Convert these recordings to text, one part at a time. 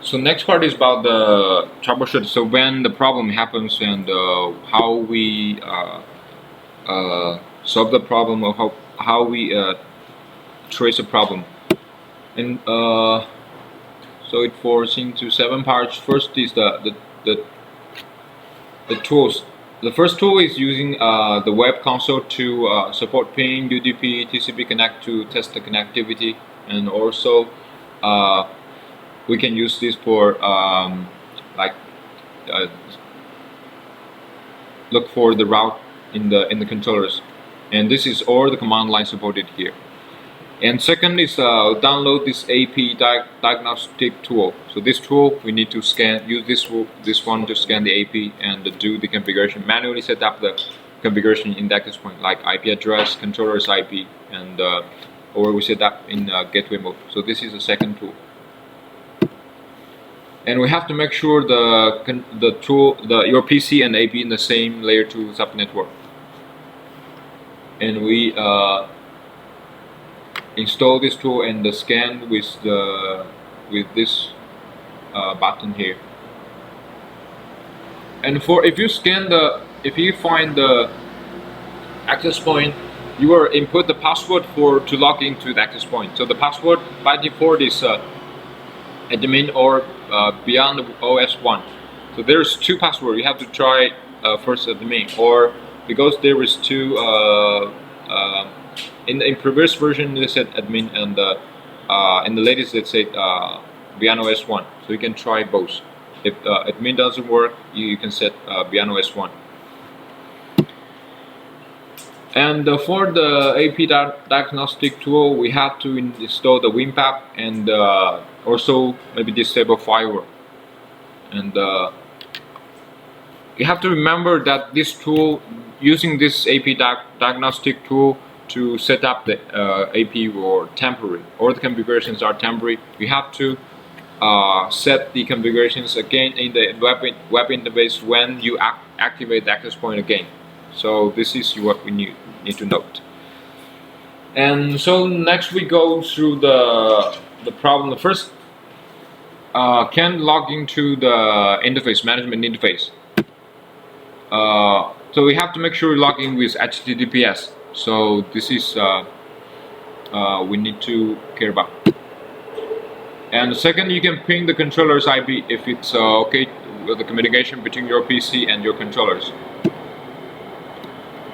So next part is about the troubleshoot. So when the problem happens and how we solve the problem, or how we trace a problem. And so it falls into 7 parts. First is the tools. The first tool is using the web console to support ping, UDP, TCP connect to test the connectivity, and also we can use this for like look for the route in the controllers, and this is all the command line supported here. And second is download this AP diagnostic tool. So this tool we need to use this one to scan the AP and do the configuration, manually set up the configuration in the access point, like IP address, controller's IP, and or we set up in gateway mode. So this is the second tool. And we have to make sure your PC and AP in the same layer 2 subnetwork. And we install this tool and scan with this button here. And if you find the access point, you will input the password to log into the access point. So the password by default is admin or beyond OS 1. So there's 2 passwords. You have to try first admin, or because there is 2 in previous version they said admin, and in the latest they said beyond OS 1. So you can try both. If admin doesn't work, you can set beyond OS 1. And for the AP diagnostic tool, we have to install the WinPAP and also maybe disable firewall. And you have to remember that this tool, using this AP diagnostic tool to set up the AP or temporary, or the configurations are temporary. You have to set the configurations again in the web interface when you activate the access point again. So this is what we need to note. And so next we go through the problem. The first, can log into the interface, management interface. So we have to make sure we log in with HTTPS. So this is we need to care about. And the second, you can ping the controller's IP if it's okay with the communication between your PC and your controllers.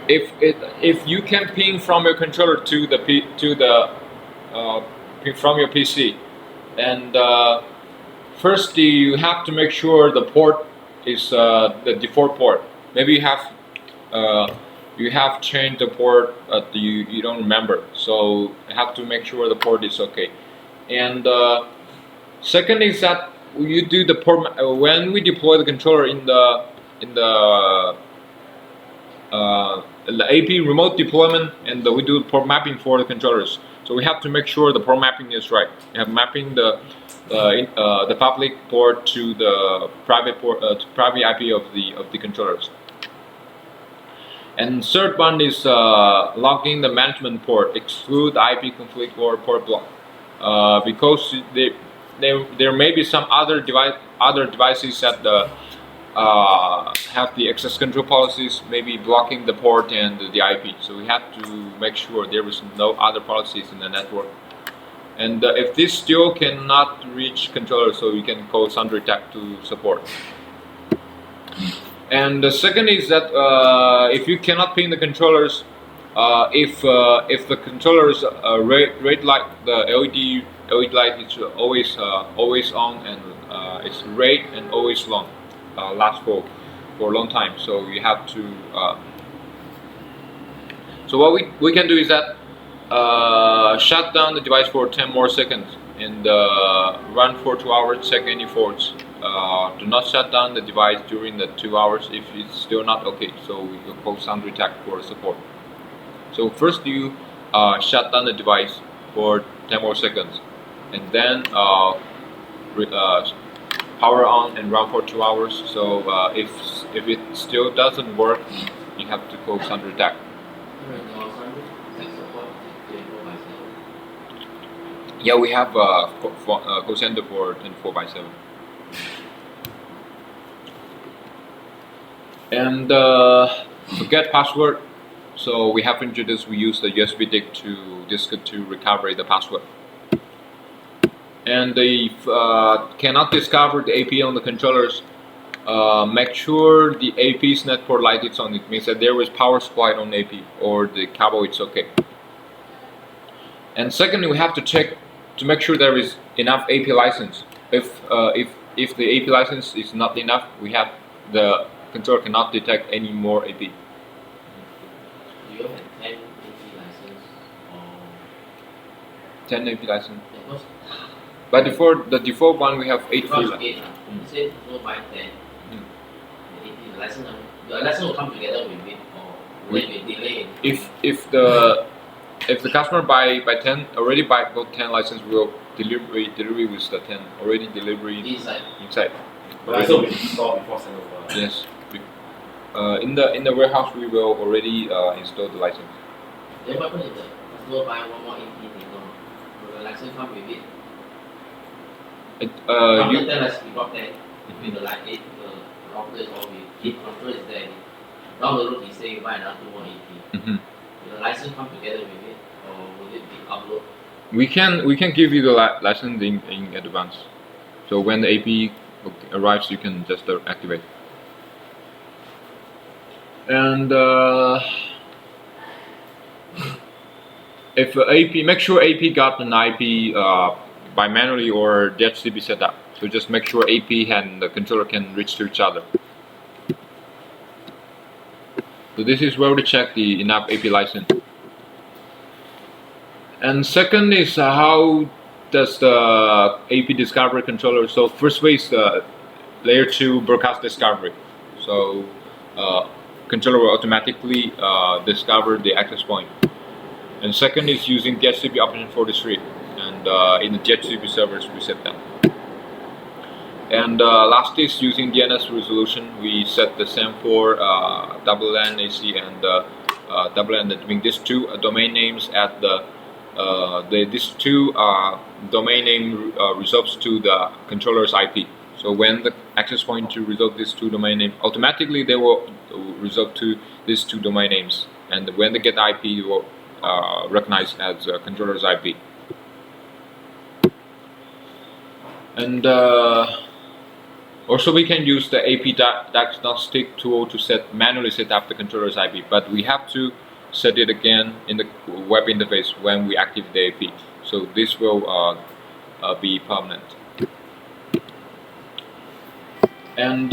If you can ping from your controller from your PC, and first you have to make sure the port is the default port. Maybe you have changed the port, but you don't remember, so you have to make sure the port is okay. And second is that you do the port when we deploy the controller in the AP remote deployment, and we do port mapping for the controllers. So we have to make sure the port mapping is right. We have mapping the public port to the private port, to private IP of the controllers. And third one is logging the management port, exclude IP conflict or port block, because there may be some other devices that have the access control policies, maybe blocking the port and the IP. So we have to make sure there is no other policies in the network. And if this still cannot reach controller, so you can call Sundry Tech to support. And the second is that if you cannot ping the controllers, if the controllers red light, the LED light is always on, and it's red and always long, lasts for a long time. So you have to. So what we can do is that shut down the device for 10 more seconds and run for 2 hours, check any faults. Do not shut down the device during the 2 hours if it's still not okay. So you call Sundry Tech for support. So first you shut down the device for 10 more seconds, and then power on and run for 2 hours. So if it still doesn't work, you have to call Sundry Tech. Yeah, we have call center for 24/7. And forget password. So we have introduced, we use the USB disk to recover the password. And if cannot discover the AP on the controllers, make sure the AP's net port light is on. It means that there is power supply on AP or the cable is okay. And secondly, we have to check to make sure there is enough AP license. If the AP license is not enough, we have the controller cannot detect any more AP. Do you have 10 AP license or 10 AP license. because But before the default one, we have 8 free. because 8 you say no buy 10 the AP license the license will come together with it or will it be delayed? If the customer buy 10 already buy both 10 license, will delivery with the 10 already delivery inside. But also we install before send over. Yes. In the warehouse we will already install the license. Then what happens if the customer buy one more AP thing will the license come with it? After 10 license we got 10 with the like 8 the router is all with it, control is there. Down the road he say you buy another 2 more AP. Will the license come together with it or will it be upload? We can give you the license in advance. So when the AP arrives, you can just activate. And if AP, make sure AP got an IP by manually or DHCP setup. So just make sure AP and the controller can reach to each other. So this is where we check the enough AP license. And second is how does the AP discovery controller. So first way is the layer 2 broadcast discovery. So controller will automatically discover the access point. And second is using DHCP option 43, and in the DHCP servers we set that. And last is using DNS resolution. We set the same for WLAN AC and WLAN. That means these two domain names at these two domain name resolves to the controller's IP. So when the access point to resolve these two domain names, automatically they will resolve to these two domain names. And when they get IP, it will recognize as controller's IP. And also we can use the AP diagnostic tool to manually set up the controller's IP, but we have to set it again in the web interface when we activate the AP. So this will be permanent. And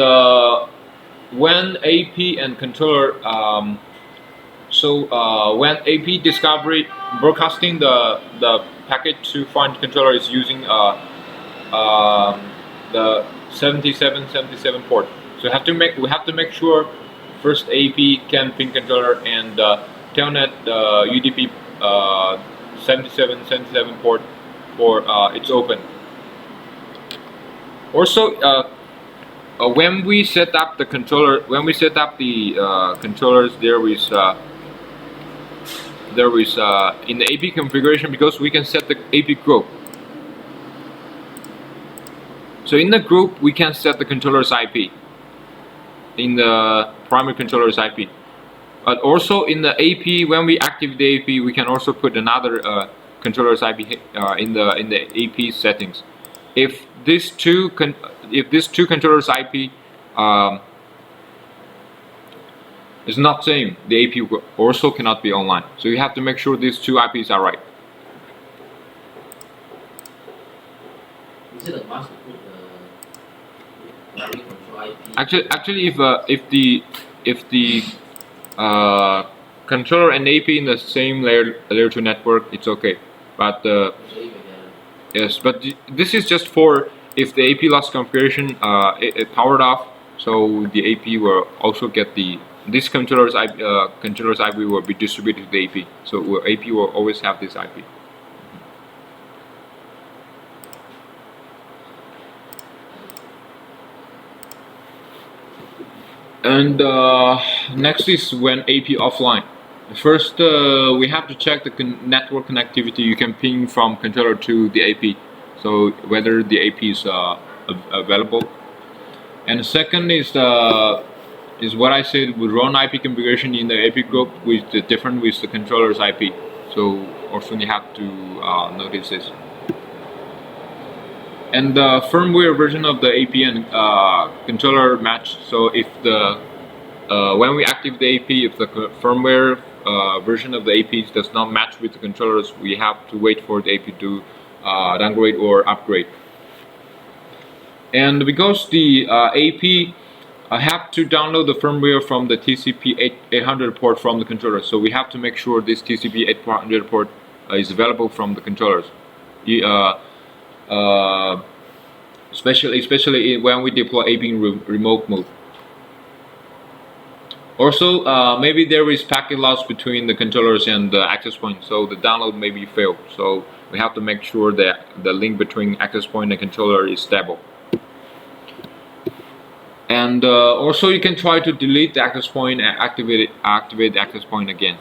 when AP and controller, when AP discovery broadcasting the packet to foreign controller is using the 7777 port. So we have to make sure first AP can ping controller and telnet UDP 7777 port for it's open. Also, when we set up the controller, controllers, there is in the AP configuration, because we can set the AP group. So in the group we can set the controller's IP in the primary controller's IP. But also in the AP, when we activate the AP, we can also put another controller's IP in the AP settings. If these two controllers IP is not same, the AP also cannot be online. So you have to make sure these two IPs are right. Is it a must to put the primary control IP? Actually, if the controller and AP in the same layer 2 network, it's okay. But yes, but this is just for if the AP lost configuration it powered off, so the AP will also get this controller's IP will be distributed to the AP. So AP will always have this IP. And next is when AP offline. First, we have to check the network connectivity. You can ping from controller to the AP, so whether the AP is available. And second is is what I said, we run IP configuration in the AP group with the different with the controller's IP. So also you have to notice this. And the firmware version of the AP and controller match. So if the when we activate the AP, if the firmware version of the AP does not match with the controllers, we have to wait for the AP to downgrade or upgrade. And because the AP have to download the firmware from the TCP 800 port from the controller, so we have to make sure this TCP 800 port is available from the controllers. Especially when we deploy AP in remote mode. Also, maybe there is packet loss between the controllers and the access point, so the download may be failed. So we have to make sure that the link between access point and controller is stable. And also, you can try to delete the access point and activate the access point again.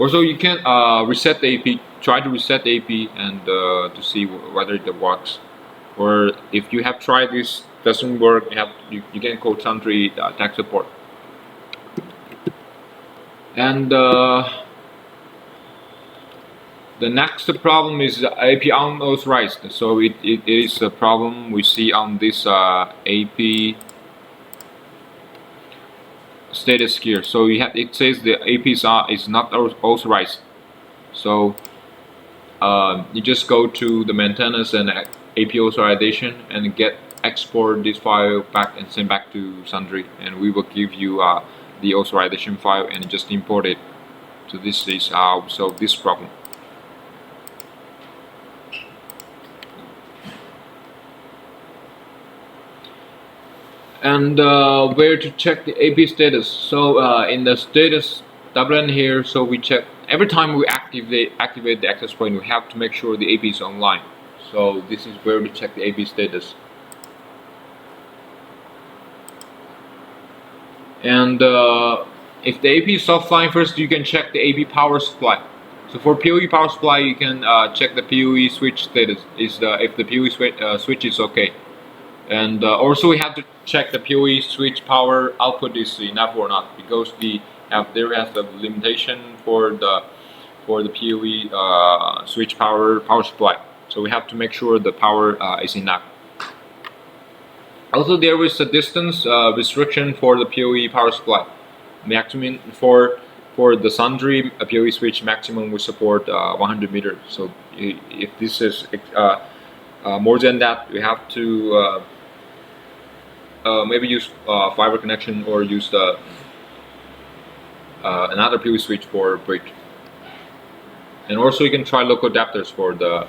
Also, you can reset the AP. Try to reset the AP and to see whether it works. Or if you have tried this doesn't work, you can call Sundry tech support. And the next problem is AP unauthorized. So it is a problem we see on this AP status here. So it says the AP is not authorized. So you just go to the maintenance and AP authorization and export this file back and send back to Sundry, and we will give you the authorization file and just import it. So this is how we solve this problem. And where to check the AP status? So in the status WLAN here, so we check every time we activate the access point, we have to make sure the AP is online. So this is where we check the AP status. And if the AP is offline, first you can check the AP power supply. So for PoE power supply, you can check the PoE switch status. If the PoE switch is okay. And also we have to check the PoE switch power output is enough or not, because there has a limitation for the PoE switch power supply. So we have to make sure the power is enough. Also, there is a distance restriction for the PoE power supply. Maximum for the Sundry PoE switch, maximum we support 100 meters. So if this is more than that, we have to maybe use fiber connection or use the another PoE switch for bridge. And also you can try local adapters for the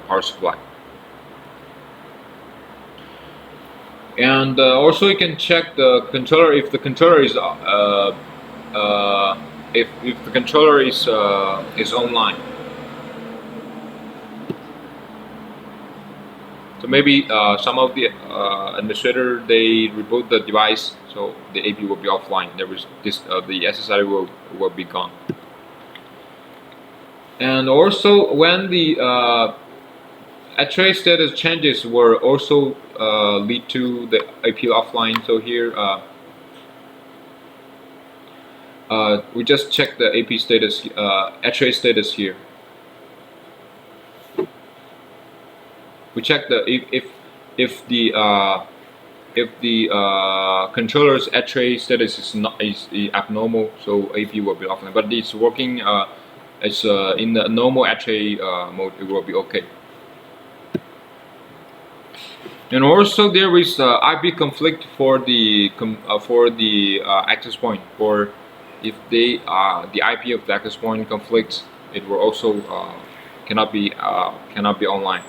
power supply. And also you can check the controller if the controller is if the controller is online. So maybe some of the administrator, they reboot the device, so the AP will be offline. There is this the SSID will be gone. And also when the array status changes will also lead to the AP offline. So here we just check the AP status, array status here. We check the if the controller's array status is abnormal, so AP will be offline. But it's working. It's in the normal array mode. It will be okay. And also there is IP conflict for the access point. For if the IP of the access point conflicts, it will also cannot be online.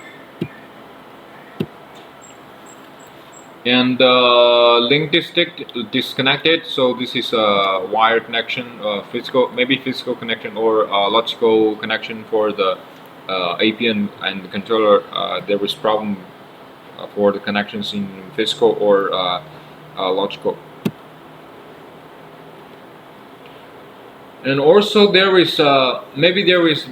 And link disconnected. So this is a wire connection, maybe physical connection or logical connection for the AP and the controller. There is problem for the connections in physical or logical. And also there is maybe there is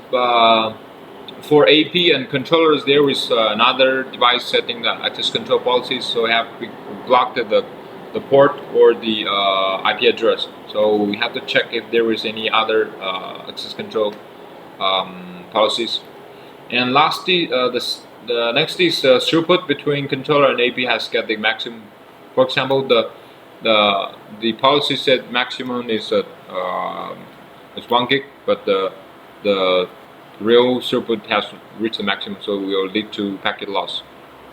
for AP and controllers, there is another device setting the access control policies. So I have blocked the port or the IP address. So we have to check if there is any other access control policies. And lastly, the next is throughput between controller and AP has got the maximum. For example, the policy said maximum is 1 gig, but the real throughput has reached the maximum, so it will lead to packet loss.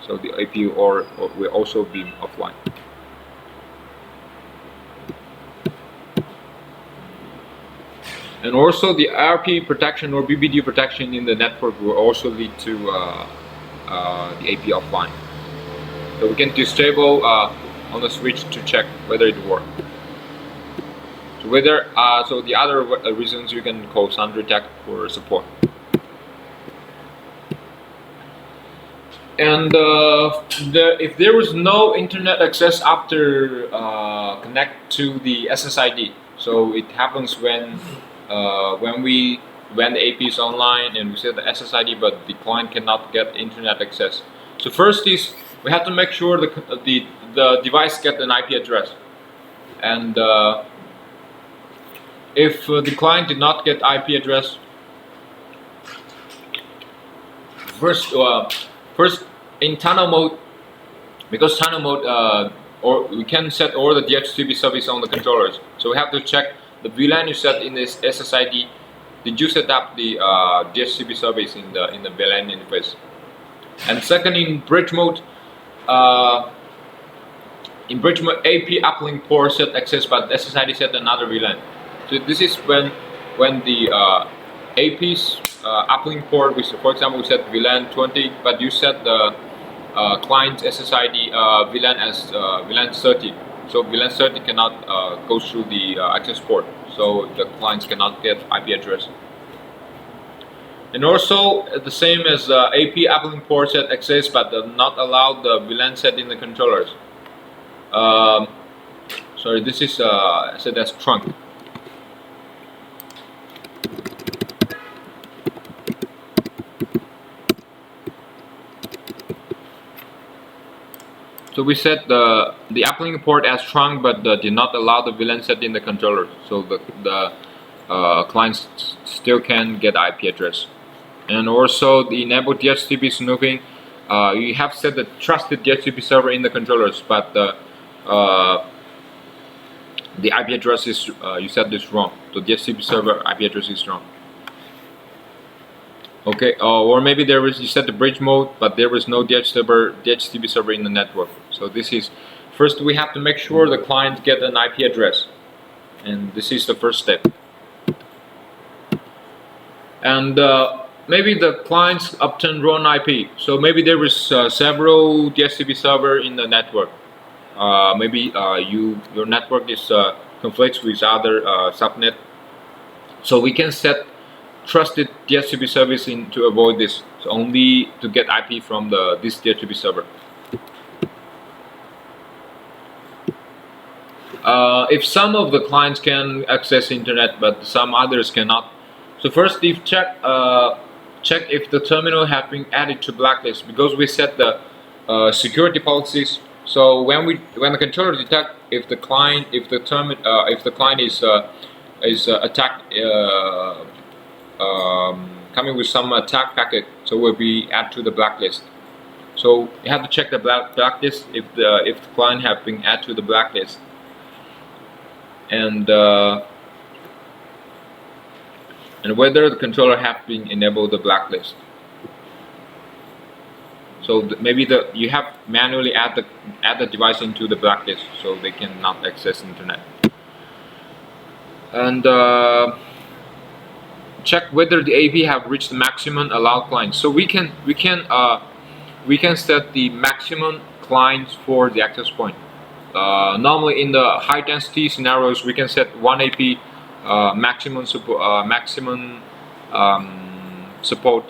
So the AP or will also be offline. And also the IRP protection or BBD protection in the network will also lead to the AP offline. So we can disable on the switch to check whether it works. So so the other reasons you can call Sundry Tech for support. And if there was no internet access after connect to the SSID, so it happens when the AP is online and we set the SSID, but the client cannot get internet access. So first is we have to make sure the device get an IP address, and if the client did not get IP address, first in tunnel mode, because tunnel mode or we can set all the DHCP service on the controllers, so we have to check the VLAN you set in this SSID. Did you set up the DHCP service in the VLAN interface? And second, in bridge mode, AP uplink port set access, but SSID set another VLAN. So this is when the AP's uplink port, for example, we set VLAN 20, but you set the client's SSID VLAN as VLAN 30. So VLAN 30 cannot go through the access port, so the clients cannot get IP address. And also the same as AP uplink port set access, but not allow the VLAN set in the controllers. Sorry, this is set as trunk. So we set the uplink port as trunk, but did not allow the VLAN set in the controller. So the clients still can get IP address. And also the enable DHCP snooping. You have set the trusted DHCP server in the controllers, but the IP address is you set this wrong. The DHCP server IP address is wrong. Okay, or maybe you set the bridge mode, but there is no DHCP server in the network. So this is, first we have to make sure the client get an IP address, and this is the first step. And maybe the clients obtain wrong IP. So maybe there is several DHCP server in the network. Maybe your network is conflicts with other subnet. So we can set trusted DHCP service to avoid this, so only to get IP from this DHCP server. If some of the clients can access internet but some others cannot, so first if check if the terminal have been added to blacklist, because we set the security policies. So when the controller detect if the client is attacked coming with some attack packet, so will be added to the blacklist. So you have to check the blacklist if the client have been added to the blacklist, and whether the controller have been enabled the blacklist. So maybe you have manually add the device into the blacklist, so they cannot access internet. And check whether the AP have reached the maximum allowed clients. So we can set the maximum clients for the access point. Normally in the high density scenarios, we can set one AP maximum support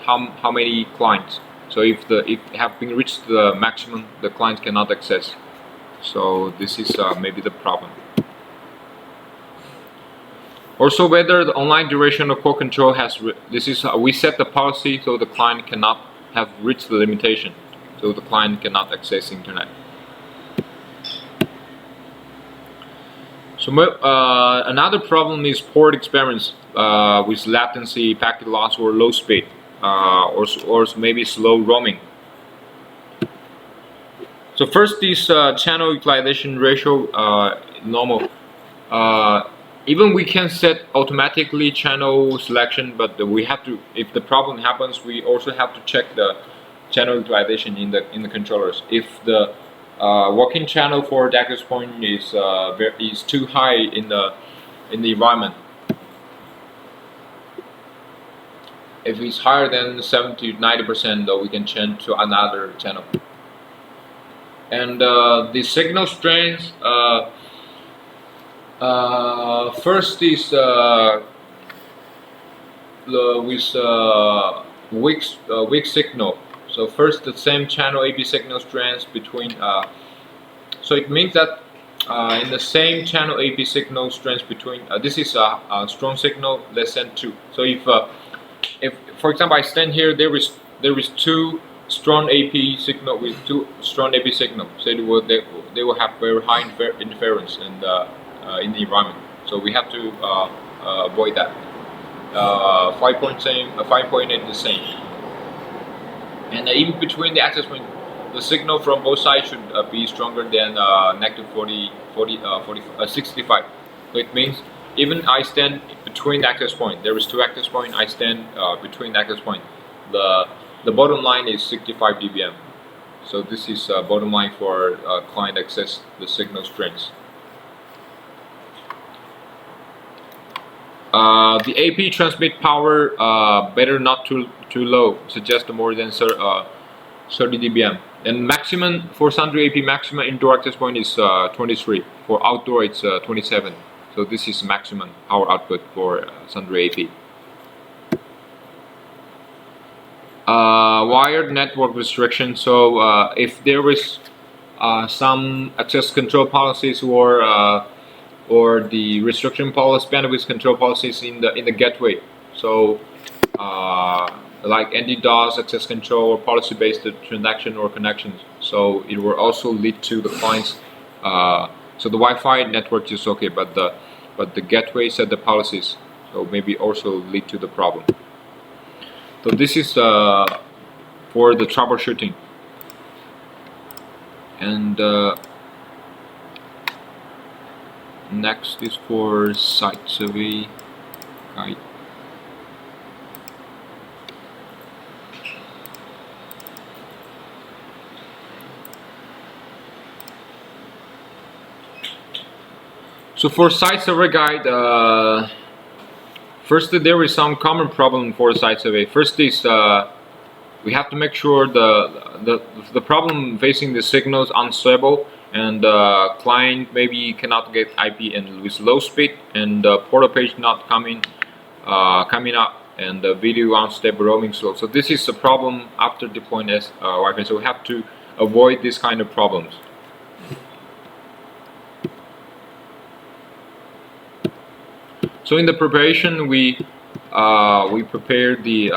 how many clients. So if have been reached the maximum, the client cannot access. So this is maybe the problem. Also, whether the online duration of port control has we set the policy so the client cannot have reached the limitation, so the client cannot access internet. So another problem is port experience with latency, packet loss, or low speed, or maybe slow roaming. So first, this channel utilization ratio normal. Even we can set automatically channel selection, but we have to. If the problem happens, we also have to check the channel utilization in the controllers. If the working channel for the access point is too high in the environment, if it's higher than 70 to 90%, we can change to another channel. And the signal strength, first is with weak signal. So first, the same channel AP signal strength between. So it means that in the same channel AP signal strength between. This is a strong signal less than 2. So if for example I stand here, there is 2 strong AP signal with 2 strong AP signal. So they will have very high interference in the environment. So we have to avoid that. 5.8 the same. And in between the access point, the signal from both sides should be stronger than negative 65. So it means even I stand between the access point. There is 2 access point. I stand between the access point. The bottom line is 65 dBm. So this is bottom line for client access the signal strength. The AP transmit power better not too low, suggest more than 30 dBm. And maximum for Sundry AP maximum indoor access point is 23. For outdoor it's 27. So this is maximum power output for Sundry AP. Wired network restriction. So if there is some access control policies or the restriction policy, bandwidth control policies in the gateway. So like anti-DOS access control or policy-based transaction or connections. So it will also lead to the clients. So the Wi-Fi network is okay, but the gateway set the policies. So maybe also lead to the problem. So this is for the troubleshooting. And next is for site survey guide. So for site survey guide, first there is some common problem for site survey. First is we have to make sure the problem facing the signal is unstable, and client maybe cannot get IP and with low speed, and portal page not coming up, and the video unstable roaming slow. So this is a problem after deploying Wi-Fi. So we have to avoid this kind of problems. So in the preparation, we prepare the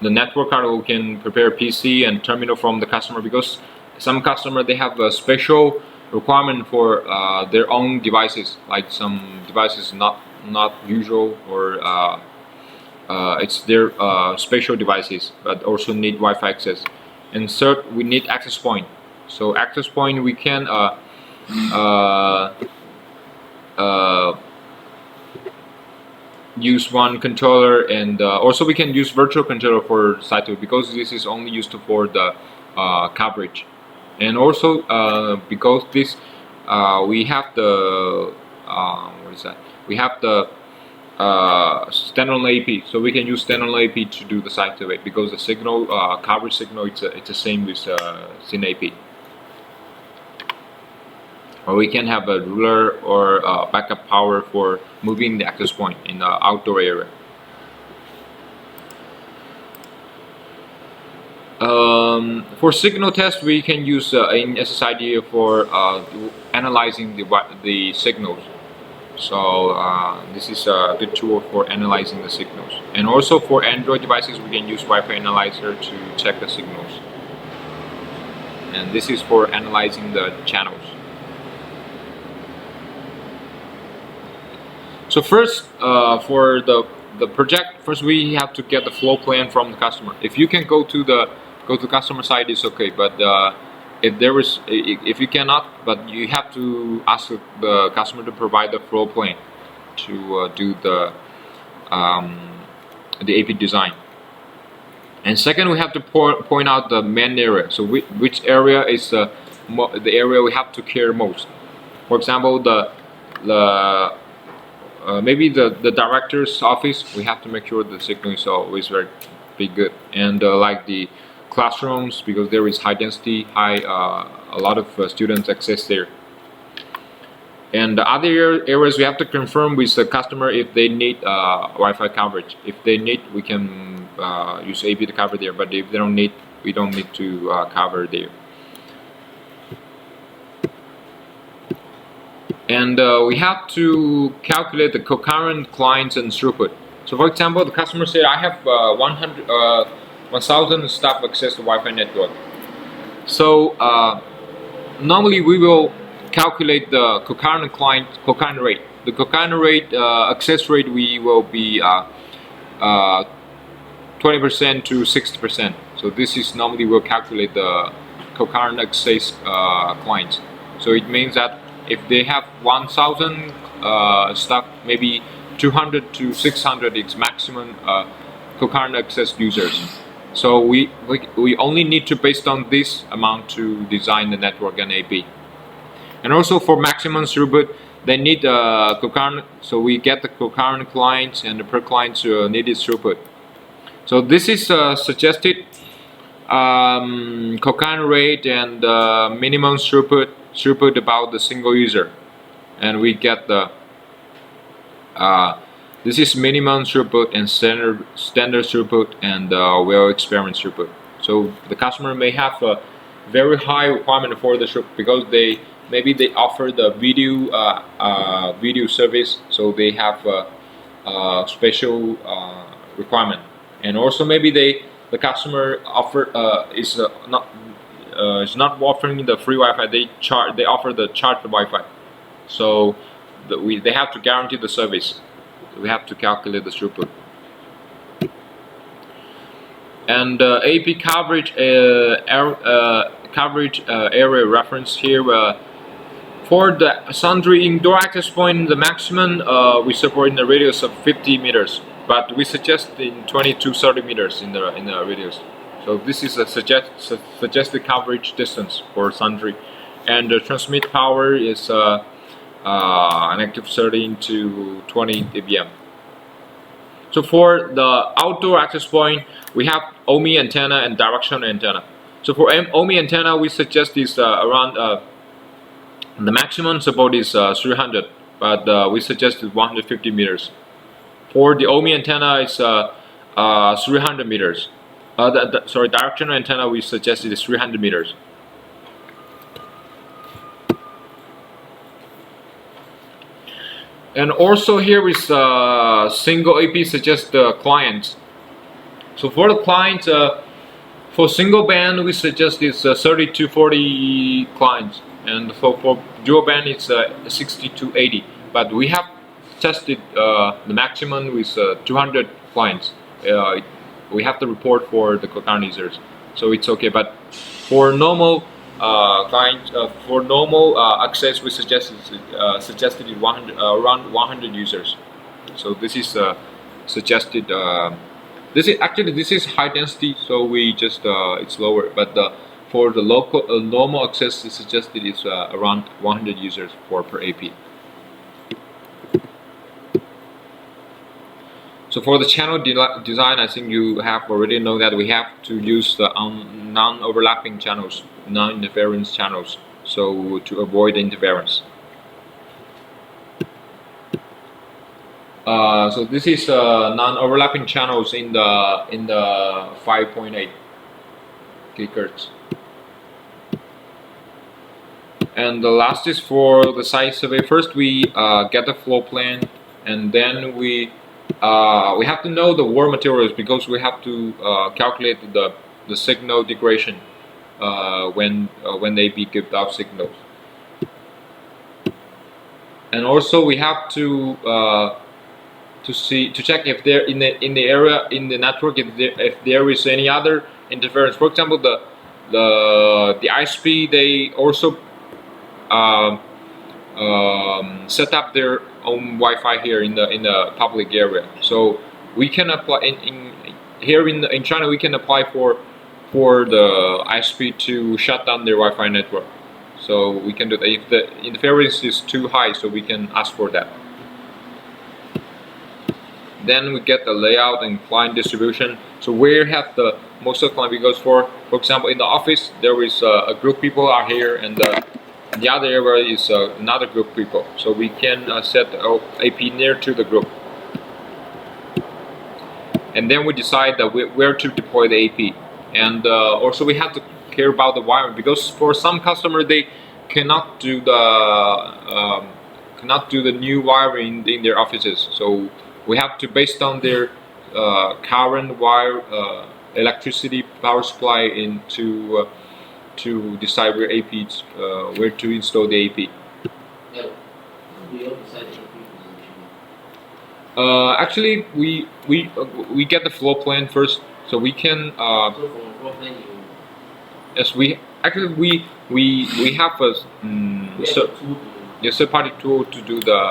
network card. We can prepare PC and terminal from the customer, because some customer they have a special requirement for their own devices, like some devices not usual, or it's their special devices, but also need Wi-Fi access. And third, we need access point. So access point we can use one controller, and also we can use virtual controller for site survey, because this is only used for the coverage. And also because this we have the we have the standalone AP, so we can use standalone AP to do the site survey, because the signal coverage signal it's the same with SYN AP. Or we can have a ruler or backup power for moving the access point in the outdoor area. For signal test, we can use in SSID for analyzing the signals. So this is a good tool for analyzing the signals. And also for Android devices, we can use Wi-Fi analyzer to check the signals. And this is for analyzing the channels. So first, for the project, first we have to get the flow plan from the customer. If you can go to the customer side, it's okay. But if you cannot, but you have to ask the customer to provide the flow plan to do the AP design. And second, we have to point out the main area. So which area is the area we have to care most. For example, maybe the director's office, we have to make sure the signal is always very good. And like the classrooms, because there is high density, a lot of students access there. And the other areas we have to confirm with the customer if they need Wi-Fi coverage. If they need, we can use AP to cover there. But if they don't need, we don't need to cover there. And we have to calculate the concurrent clients and throughput. So for example, the customer said, I have 1,000 staff access to Wi-Fi network. So normally we will calculate the concurrent rate. The concurrent rate, access rate, we will be 20% to 60%. So this is normally we'll calculate the concurrent access clients. So it means that if they have 1,000 staff, maybe 200 to 600 is maximum concurrent access users. So we only need to based on this amount to design the network and AP. And also for maximum throughput, they need concurrent. So we get the concurrent clients and the per client needed throughput. So this is suggested concurrent rate and minimum throughput about the single user, and we get the this is minimum throughput and standard throughput and well experiment throughput. So the customer may have a very high requirement for the throughput because maybe they offer the video service, so they have a special requirement. And also maybe the customer is not offering the free Wi-Fi. They offer the charged Wi-Fi. So they have to guarantee the service. We have to calculate the throughput. And AP coverage area reference here. For the sundry indoor access point, the maximum we support in the radius of 50 meters, but we suggest in 20 to 30 meters in the radius. So this is a suggested coverage distance for sundry, and the transmit power is an active 13 to 20 dBm. So for the outdoor access point, we have OMI antenna and directional antenna. So for OMI antenna, we suggest is around the maximum support is 300, but we suggest 150 meters. For the OMI antenna, it's 300 meters. Sorry, directional antenna we suggested is 300 meters. And also here is single AP suggest the clients. So for the clients, for single band we suggest is 30 to 40 clients, and for dual band it's 60 to 80. But we have tested the maximum with 200 clients. We have to report for the concurrent users, so it's okay. But for normal for normal access, we suggested around 100 users. So this is suggested. This is high density, so we just it's lower. But for the local normal access, it's suggested is around 100 users per AP. So for the channel design, I think you have already know that we have to use the non-overlapping channels, non-interference channels, so to avoid interference. So this is non-overlapping channels in the 5.8 gigahertz. And the last is for the site survey. First we get the flow plan, and then we have to know the wall materials, because we have to calculate the signal degradation when they be give out signals. and also we have to check if there in the area in the network if there is any other interference. For example, the ISP, they also set up their own Wi-Fi here in the public area. So we can apply here in China. We can apply for the ISP to shut down their Wi-Fi network. So we can do that if the interference is too high. So we can ask for that. Then we get the layout and client distribution. So where have the most of the client goes for example, in the office there is a group of people are here, and the other area is another group of people. So we can set AP near to the group, and then we decide that where to deploy the AP. And also we have to care about the wiring, because for some customer they cannot do the new wiring in their offices. So we have to, based on their current wire electricity power supply, to decide where where to install the AP. Yeah. How do you decide the AP position? Actually, we get the floor plan first, so we can. So from the floor plan you. Yes, we have a third party tool to do the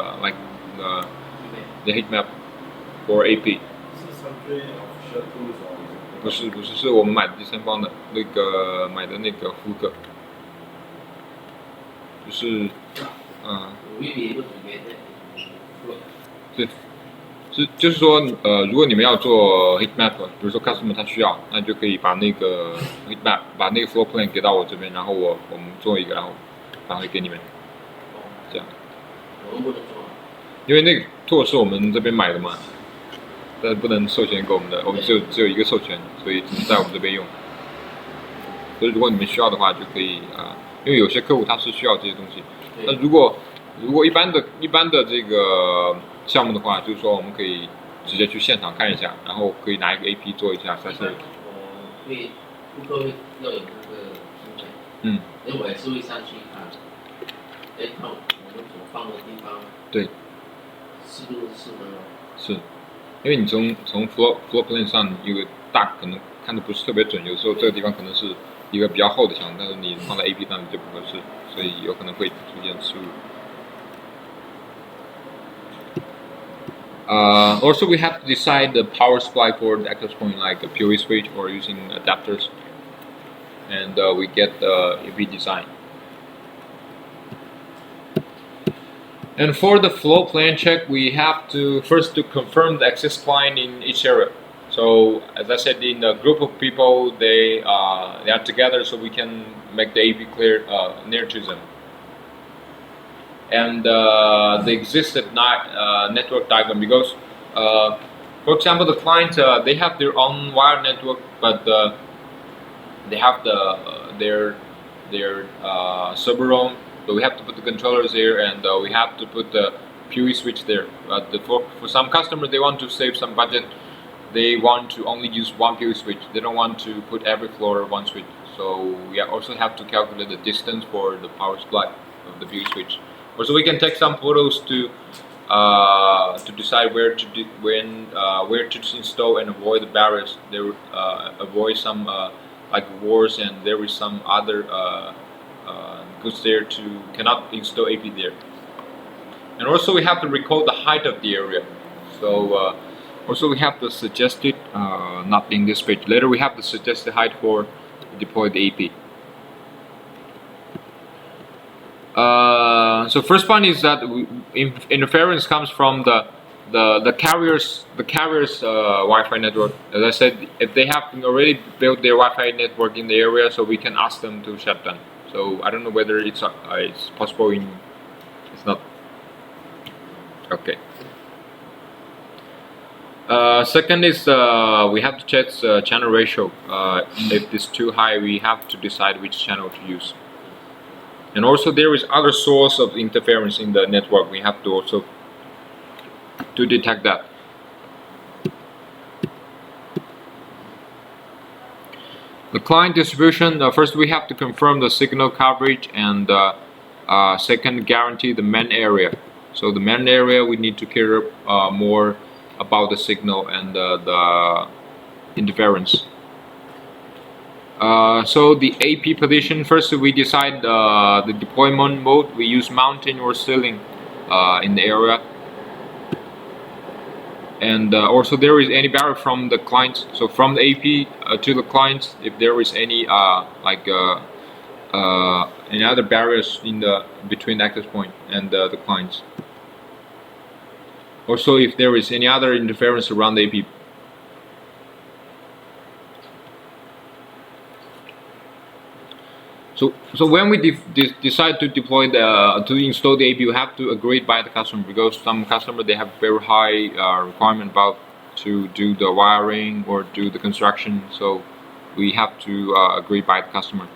heat map for AP. 是 Suntree official tools or 不是，是我们买的第三方的买的那个福格，就是Will you be able to get that in floor? 对，就是说如果你们要做 heat map， 比如说 customer 他需要，那就可以把那个 heat map 把那个 floor plan 给到我这边，然后我们做一个，然后返回给你们，这样。我们不能做。因为那个 tool 是我们这边买的嘛，但不能授权给我们的，我们只有一个授权，所以只能在我们这边用。所以如果你们需要的话，就可以因为有些客户他是需要这些东西。那如果一般的这个项目的话，就是说我们可以直接去现场看一下，然后可以拿一个 AP 做一下测试。顾客会要有那个芯片，因为我也是会上去看，看我们所放的地方，对，适不适合。是，因为你从 floor plan 上有个大可能看的不是特别准，有时候这个地方可能是一个比较厚的墙，但是你放在 AP 上就不合适，所以有可能会出现失误。Also, we have to decide the power supply for the access point, like a PoE switch or using adapters, and we get the AP design. And for the flow plan check, we have to first to confirm the access client in each area. So, as I said, in a group of people, they are together, so we can make the AP clear near to them. And the existed network diagram, because for example, the client they have their own wire network, but they have their server room, so we have to put the controllers there, and we have to put the PoE switch there. But for some customers, they want to save some budget. They want to only use one PoE switch. They don't want to put every floor one switch. So we also have to calculate the distance for the power supply of the PoE switch. Also, we can take some photos to decide where to install and avoid the barriers. There avoid some like wars, and there is some other goods there to cannot install AP there. And also we have to record the height of the area. So also we have the suggested not in this page. Later we have the suggested height for deploy the AP. So first point is that interference comes from the carriers Wi-Fi network. As I said, if they have already built their Wi-Fi network in the area, so we can ask them to shut down. So I don't know whether it's possible in. It's not. Okay. Second is we have to check channel ratio. If it's too high, we have to decide which channel to use. And also there is other source of interference in the network. We have to also to detect that. The client distribution, first we have to confirm the signal coverage, and second guarantee the main area. So the main area we need to care more about the signal and the interference. So the AP position, first we decide the deployment mode. We use mounting or ceiling in the area. And also there is any barrier from the clients, so from the AP to the clients, if there is any any other barriers in the between the access point and the clients. Also if there is any other interference around the AP. So when we decide to deploy to install the AP, you have to agree by the customer, because some customer they have very high requirement about to do the wiring or do the construction. So we have to agree by the customer.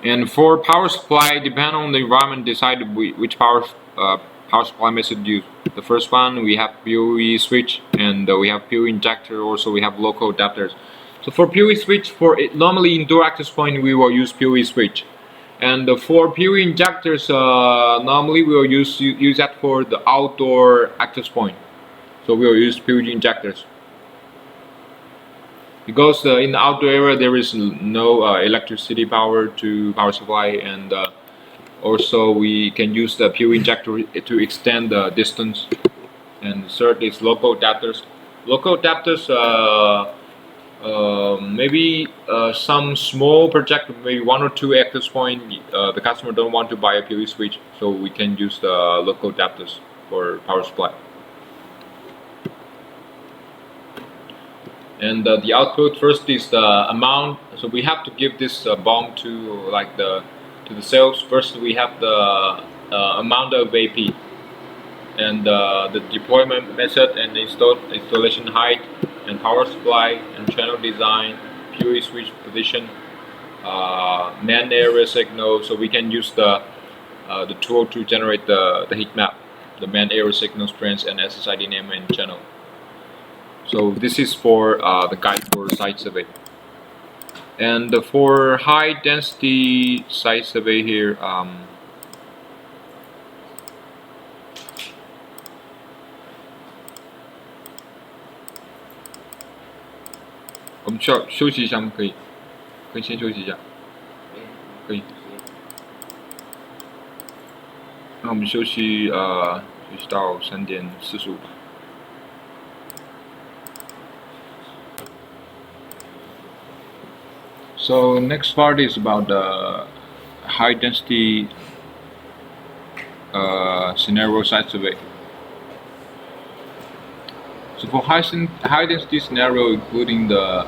And for power supply, depend on the environment, decide which power supply method use. The first one we have PoE switch, and we have PoE injector. Also we have local adapters. So for PoE switch, normally indoor access point we will use PoE switch, and for PoE injectors normally we will use that for the outdoor access point. So we will use PoE injectors because in the outdoor area there is no electricity power to power supply, and also we can use the PoE injector to extend the distance. And third is local adapters. Local adapters. Maybe some small project, maybe 1 or 2 access point, the customer don't want to buy a PoE switch, so we can use the local adapters for power supply. And the output first is the amount. So we have to give this bomb to the cells. First we have the amount of AP, and the deployment method, and the installation height, and power supply, and channel design, PoE switch position, main area signal. So we can use the tool to generate the heat map, the main area signal strength, and SSID name and channel. So this is for the guide for site survey. And for high density site survey here, 我们需要休息一下吗？可以先休息一下，可以。那我们休息到3:45。So next part is about the high density scenario site survey. So for high density scenario, including the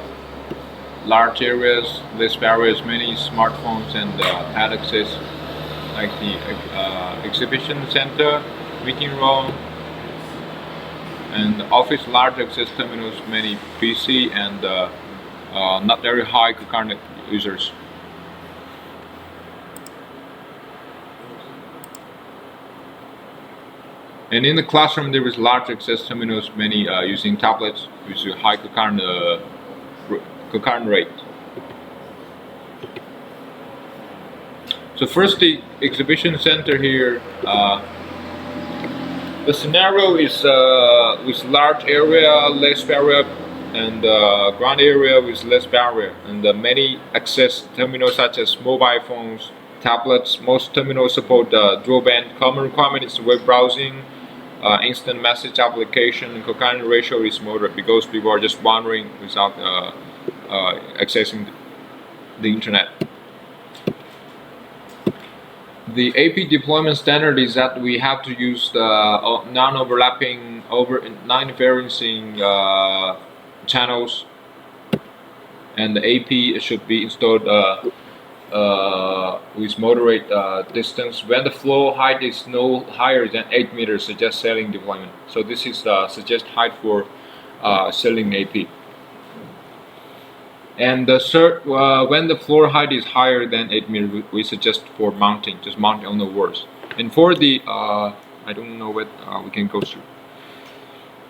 large areas, less barriers, many smartphones, and pad access, like the exhibition center, meeting room, and office large access terminals, many PC, and not very high concurrent users. And in the classroom, there is large access terminals, many using tablets with a high concurrent rate. So first, the exhibition center here. The scenario is with large area, less barrier, and ground area with less barrier, and many access terminals such as mobile phones, tablets. Most terminals support dual band. Common requirement is web browsing, instant message application. Concurrent ratio is moderate because people are just wandering without accessing the internet. The AP deployment standard is that we have to use the non-overlapping, non-interferencing channels, and the AP should be installed with moderate distance. When the flow height is no higher than 8 meters, suggest ceiling deployment. So this is the suggest height for ceiling AP. And when the floor height is higher than 8 meters, we suggest for mounting, just mount on the walls. And for the I don't know what we can go through.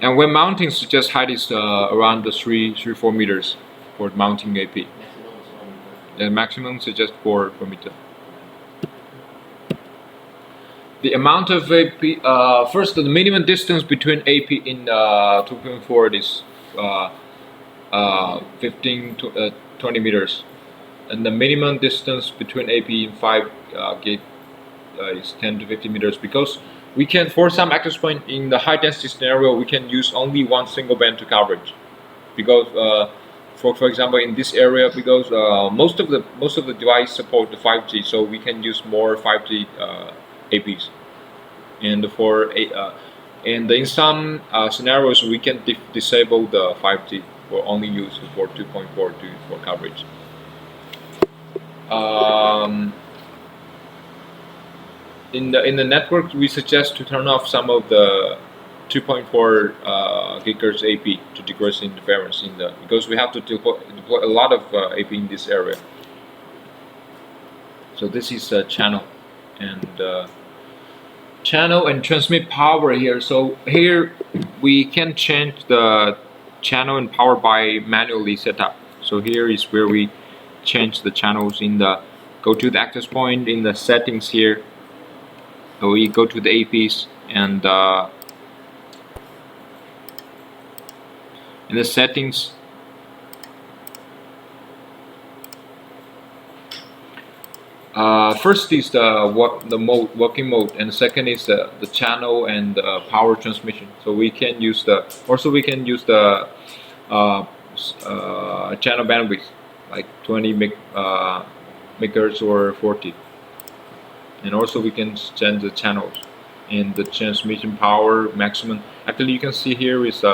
And when mounting, suggest height is around the 3-4 meters for mounting AP. The maximum suggest 4 meter. the amount of AP. First, the minimum distance between AP in 2.4 is 15 to 20 meters, and the minimum distance between AP in 5 gate is 10 to 50 meters, because we can, for some access point in the high density scenario, we can use only one single band to coverage, because for example in this area, because most of the device support the 5G, so we can use more 5G APs, and and in some scenarios we can disable the 5G or only use for 2.4 for coverage. In the network, we suggest to turn off some of the 2.4 gigahertz AP to decrease interference because we have to deploy a lot of AP in this area. So this is a channel and transmit power here. So here we can change the channel and power by manually setup. So here is where we change the channels go to the access point in the settings here. So we go to the APs and in the settings, first is the working mode, and the second is the channel and power transmission. So we can use the channel bandwidth like 20 megahertz or 40. And also we can change the channels and the transmission power maximum. Actually, you can see here is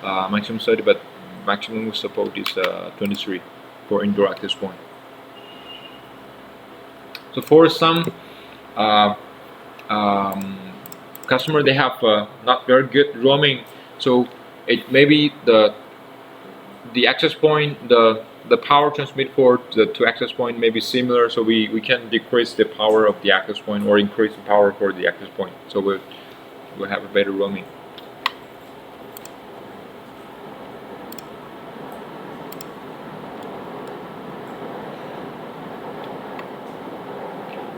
maximum 30, but maximum support is 23 for indoor access point. So for some customer, they have not very good roaming, so it maybe the access point, the power transmit for the two access point may be similar, so we can decrease the power of the access point or increase the power for the access point, so we'll have a better roaming.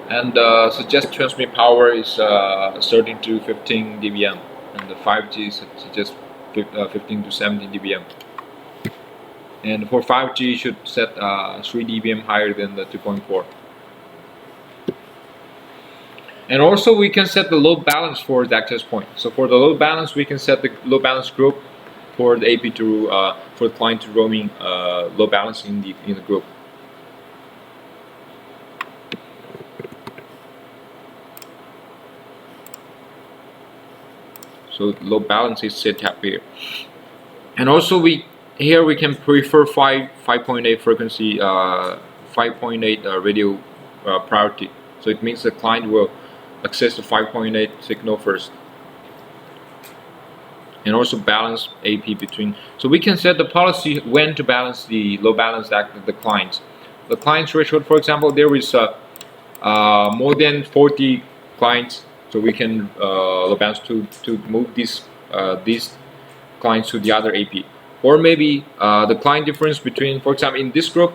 And suggest transmit power is 13 to 15 dBm, and the 5G suggests 15 to 17 dBm. And for 5G, should set 3 dBm higher than the 2.4. And also we can set the load balance for the access point. So for the load balance, we can set the load balance group for the AP to for the client to roaming load balance in the group. So load balance is set up here. And also here we can prefer 5.8 frequency, 5.8 radio priority. So it means the client will access the 5.8 signal first. And also balance AP between. So we can set the policy when to balance the load balance the clients. The client threshold, for example, there is more than 40 clients. So we can load balance to move these clients to the other AP. Or maybe the client difference between, for example, in this group,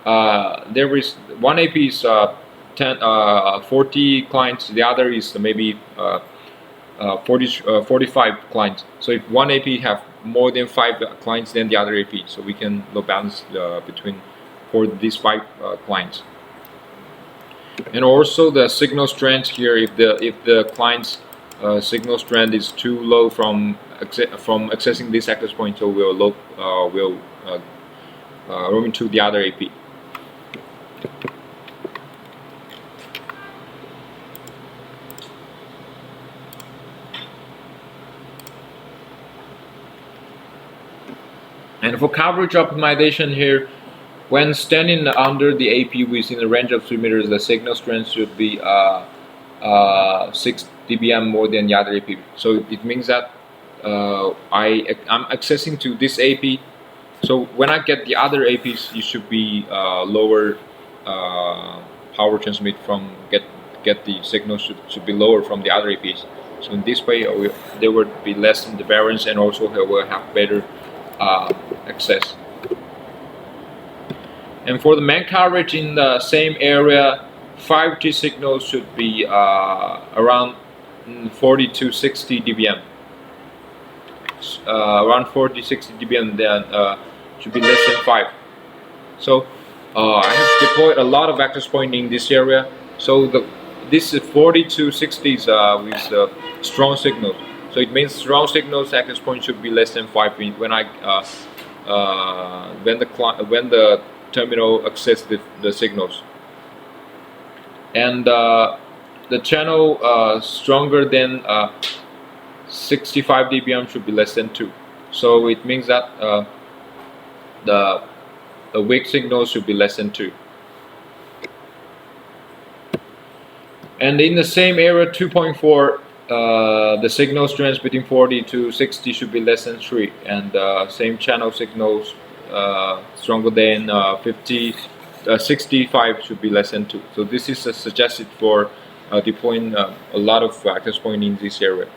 there is one AP is 40 clients, the other is maybe 45 clients. So if one AP have more than 5 clients than the other AP, so we can load balance for these 5 clients. And also the signal strength here, if the client's signal strength is too low from accessing this access point, so we'll roam to the other AP. And for coverage optimization here, when standing under the AP within the range of 3 meters, the signal strength should be 6 dBm more than the other AP. So it means that I'm accessing to this AP. So when I get the other APs, you should be lower power transmit from get the signal should be lower from the other APs. So in this way, there would be less interference, and also we'll have better access. And for the main coverage in the same area, 5G signals should be around 40 to 60 dBm. Around 40-60 dBm, then should be less than 5. So I have deployed a lot of access point in this area. So this is 40 to 60 with strong signals. So it means strong signals access point should be less than 5 when the terminal access the signals. And the channel stronger than 65 dBm should be less than 2. So it means that the weak signal should be less than 2. And in the same area 2.4, the signal strength between 40 to 60 should be less than 3, and same channel signals stronger than 65 should be less than 2. So this is suggested for deploying a lot of access point in this area.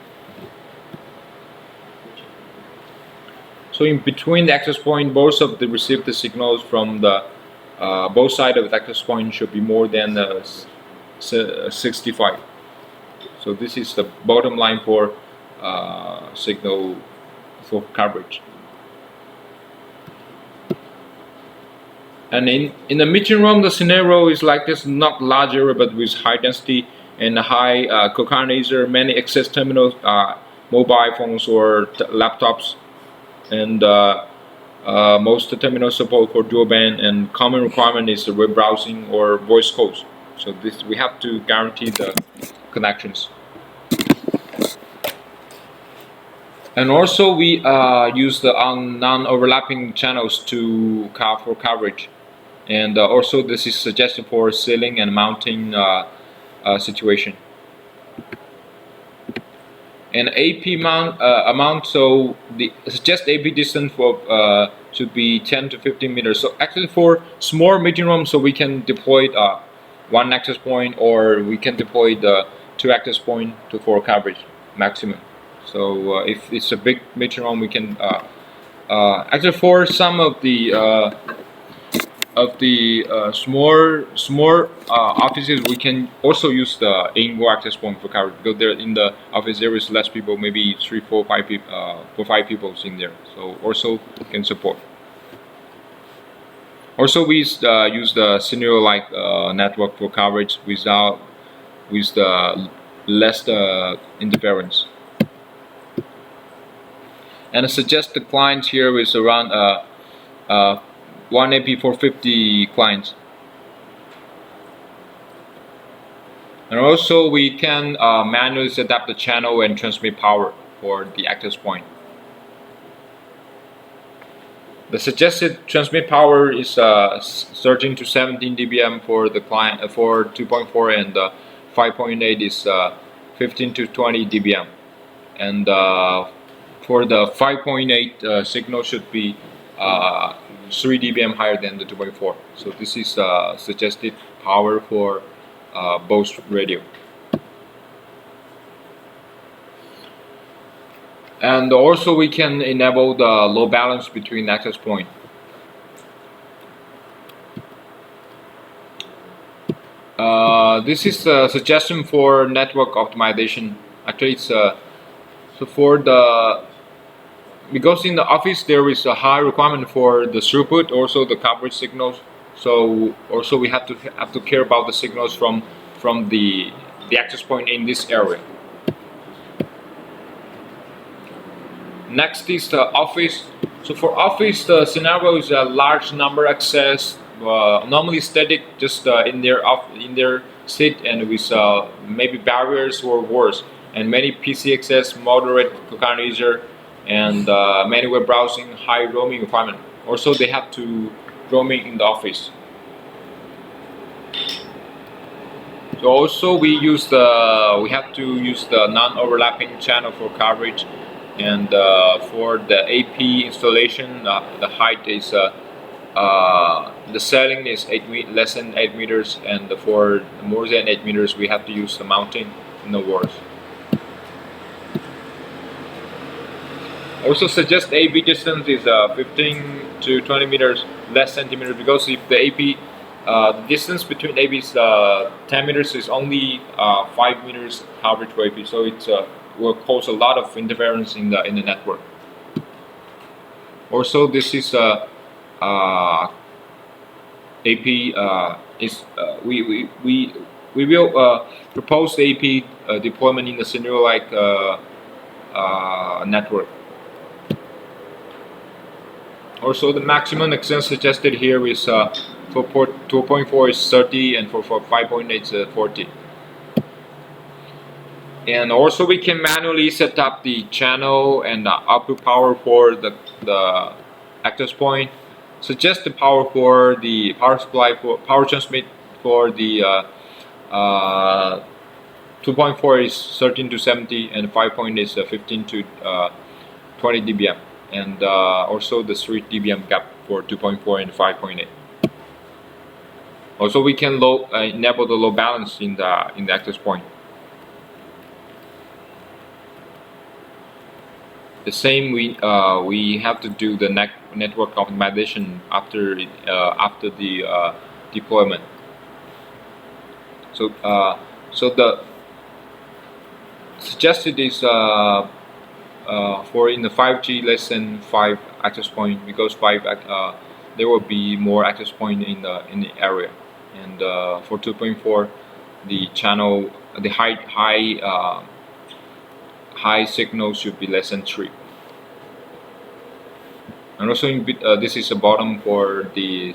So in between the access point, both of the received signals from the both sides of the access point should be more than 65. So this is the bottom line for signal for coverage. And in the meeting room, the scenario is like this: not large area, but with high density and high coherent user, many access terminals, mobile phones or laptops, and most terminals support for dual band. And common requirement is the web browsing or voice calls. So this we have to guarantee the connections. And also we use the non-overlapping channels for coverage. And also this is suggested for sealing and mounting situation. And AP amount, so the suggested AP distance for should be 10 to 15 meters. So actually for small meeting room, so we can deploy one access point, or we can deploy the 2 access point for coverage maximum. So if it's a big meeting room, we can actually for some of the small offices, we can also use the in-go access point for coverage, because there in the office there is less people, maybe 3, 4, 5 people, 5 people in there. So also can support. Also we use the scenario-like network for coverage with the less interference. And I suggest the clients here is around 1 AP for 50 clients. And also we can manually set up the channel and transmit power for the access point. The suggested transmit power is 13 to 17 dBm for the client for 2.4, and 5.8 is 15 to 20 dBm. And for the 5.8 signal should be 3 dBm higher than the 2.4. So this is suggested power for both radio. And also we can enable the load balance between access point. This is a suggestion for network optimization. Actually it's so for the, because in the office there is a high requirement for the throughput, also the coverage signals. So also we have to care about the signals from the access point in this area. Next is the office. So for office, the scenario is a large number access, normally static, just in their seat, and with maybe barriers or walls, and many PC access, moderate concurrent user, and many web browsing, high roaming requirement. Also they have to roaming in the office. So also we have to use the non-overlapping channel for coverage. And for the AP installation, the height is the ceiling is less than 8 meters, and for more than 8 meters we have to use the mounting in the walls. Also suggest AP distance is 15 to 20 meters less centimeters, because if the AP the distance between APs 10 meters is only 5 meters coverage for AP, so it will cause a lot of interference in the network. Also, this is AP is we will propose the AP deployment in a scenario like network. Also, the maximum extent suggested here is for port 2.4 is 30, and for 5.8 is 40. And also, we can manually set up the channel and the output power for the access point. Suggest the power for the power supply for power transmit for the 2.4 is 13 to 70, and 5.8 is 15 to 20 dBm, and also the 3 dBm gap for 2.4 and 5.8. Also, we can enable the load balance in the access point. The same we have to do the network optimization after the deployment. So the suggested is for in the 5G less than 5 access point, because 5 there will be more access point in the area, and for 2.4 the channel the high signal should be less than 3. And also this is a bottom for the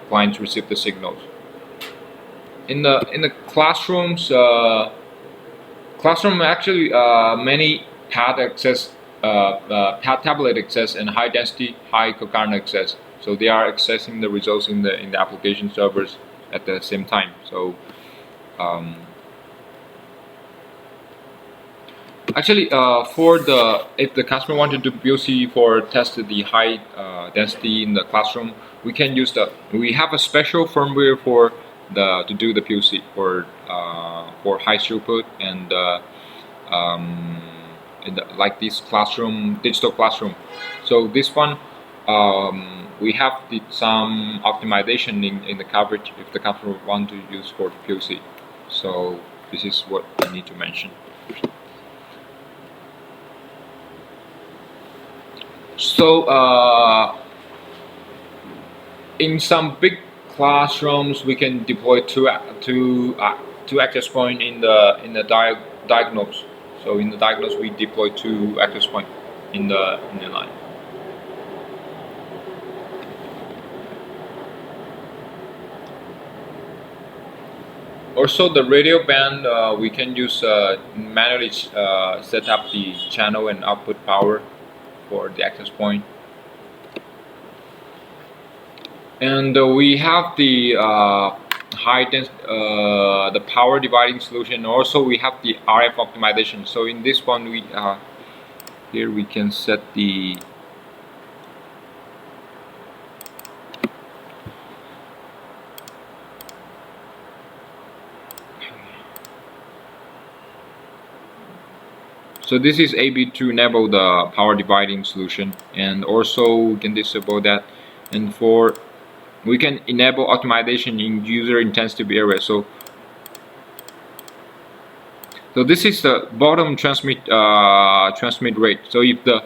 client to receive the signals. In the classrooms, actually many PAD access, PAD tablet access, and high density, high concurrent access. So they are accessing the results in the application servers at the same time. So actually, if the customer wanted to POC for test the high density in the classroom, we can use we have a special firmware for to do the POC for high throughput and like this classroom, digital classroom. So this one we have some optimization in the coverage if the customer want to use for the POC. So this is what I need to mention. So in some big classrooms, we can deploy two access point in the diagnose. So in the diagnose, we deploy 2 access point in the line. Also, the radio band we can use manually set up the channel and output power for the access point. And we have the the power dividing solution. Also, we have the RF optimization. So in this one, we here we can set the so this is AB to enable the power dividing solution, and also we can disable that, and we can enable optimization in user intensive area. So this is the bottom transmit rate. So if the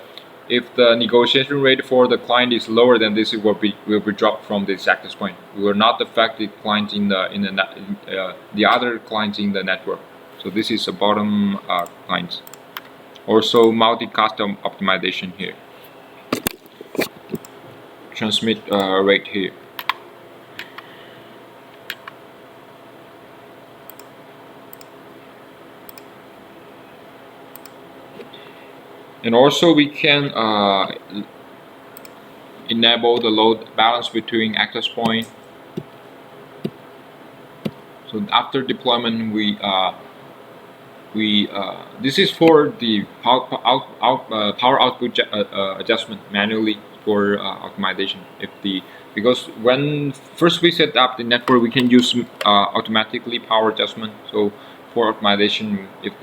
negotiation rate for the client is lower than this, it will be dropped from this access point. We will not affect the client in the other clients in the network. So this is the bottom clients. Also, multi-custom optimization here. Transmit rate here. And also we can enable the load balance between access point. So after deployment, this is for the power output adjustment manually for optimization. Because when first we set up the network, we can use automatically power adjustment. So for optimization, if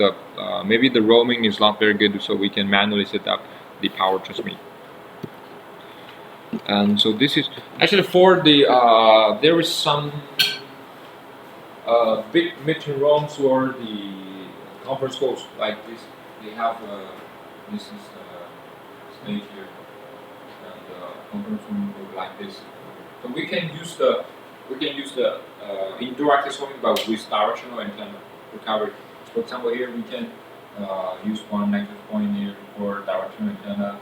maybe the roaming is not very good, so we can manually set up the power transmit. And so this is actually for the there is some big meeting rooms or the conference halls like this. They have this is stage here, and conference room look like this. So we can use the indoor access point, but with directional antenna for coverage. For example, here we can use one access point here for directional antenna,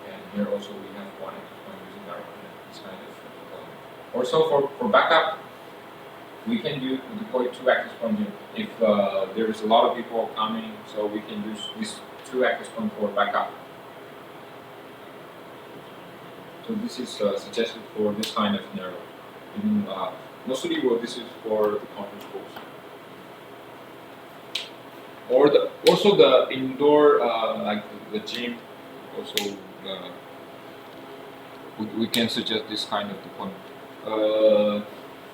and here also we have one access point using directional. This kind of also for backup, we can deploy two access points here. If there is a lot of people coming, so we can use these two access points for backup. So this is suggested for this kind of scenario. Even, mostly, this is for the conference calls. Or also the indoor, like the gym. Also, we can suggest this kind of deployment.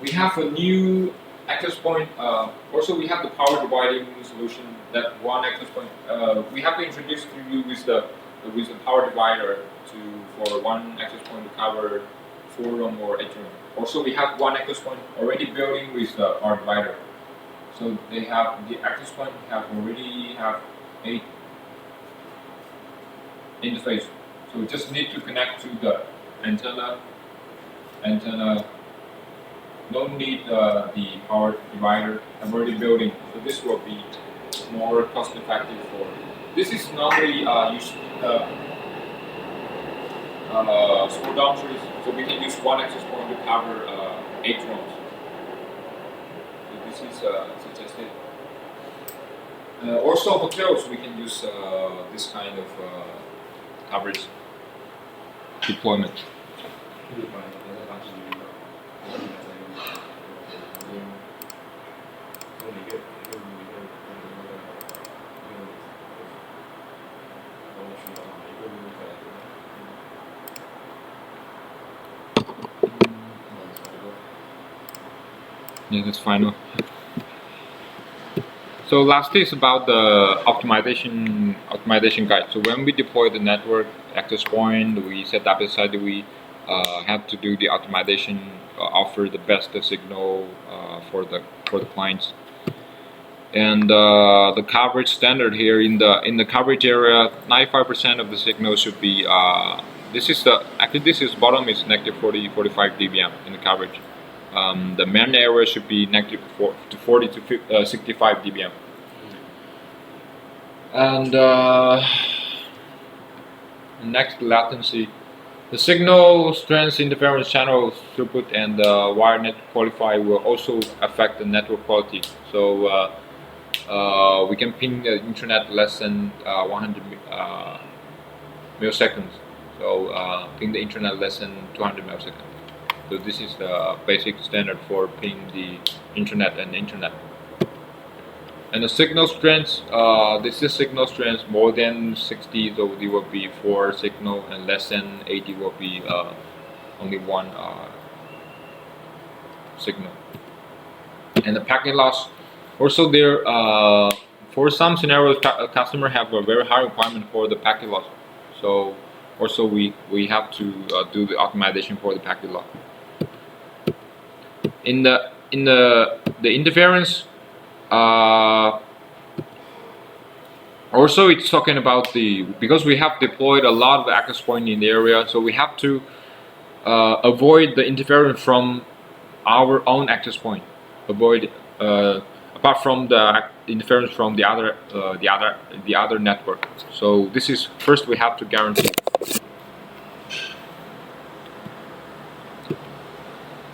We have a new access point. Also, we have the power dividing solution. That one access point. We have to introduce to you with the power divider for one access point to cover 4 room or 8 room. Also, we have one access point already built in with the power divider. So they have the access point already have 8 interface. So we just need to connect to the antenna. No need the power divider. I'm already building. So this will be more cost effective for. This is normally used small dormitories, so we can use one access point to cover 8 rooms. So this is suggested. Also hotels, we can use this kind of coverage deployment. Yeah, that's final. So lastly is about the optimization guide. So when we deploy the network access point, we set up inside, we have to do the optimization, offer the best signal for the clients. And the coverage standard here in the coverage area, 95% of the signal should be. This is bottom is negative 45 dBm in the coverage. The main area should be negative 40 to 65 dBm. And next, latency. The signal strength, interference, channel throughput, and wire net qualify will also affect the network quality. So we can ping the internet less than 100 milliseconds. So ping the internet less than 200 milliseconds. So this is the basic standard for ping the internet and internet. And the signal strength, this is signal strength more than 60, so it will be 4 signal, and less than 80 will be only 1 signal. And the packet loss, also there, for some scenarios, customer have a very high requirement for the packet loss. So also we have to do the optimization for the packet loss. In the interference, also it's talking about because we have deployed a lot of access point in the area, so we have to avoid the interference from our own access point. Avoid apart from the interference from the other network. So this is first we have to guarantee.